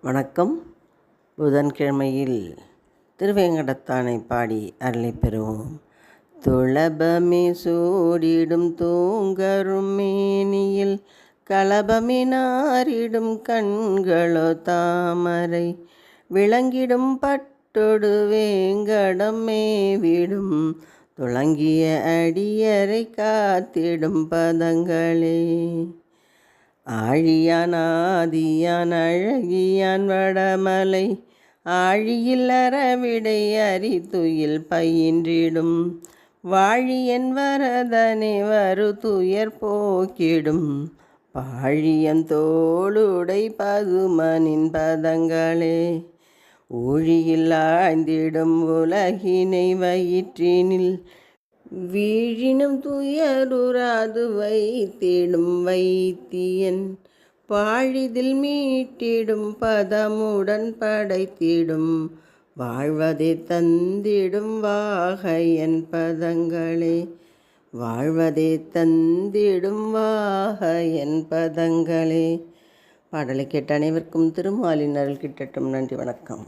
வணக்கம். புதன்கிழமையில் திருவேங்கடத்தானை பாடி அருளை பெறுவோம். துளபமே சூடிடும் தூங்கரும் மேனியில் களபமே நாரிடும் கண்களோ தாமரை விளங்கிடும் பட்டொடு வேங்கடம் மேவிடும் துளங்கிய அடியரை காத்திடும் பதங்களே. ஆழியான் ஆதியான் அழகியான் வடமலை ஆழியில் அறவிடை அரிதுயில் பயின்றிடும் வாழியன் வரதனை வரு துயர் போக்கிடும் பாழியன் தோளுடை பதுமனின் பதங்களே. ஊழியில் ஆழ்ந்திடும் உலகினை வயிற்றினில் வீழினும் துயருராது வைத்திடும் வைத்தியன் பாழிதில் மீட்டிடும் பதமுடன் படைத்திடும் வாழ்வதை தந்திடும் வாகையன் பதங்களே. வாழ்வதை தந்திடும் வாகையன் பதங்களே. பாடலை கேட்ட அனைவருக்கும் திருமாலின் அருள் கிட்டட்டும். நன்றி, வணக்கம்.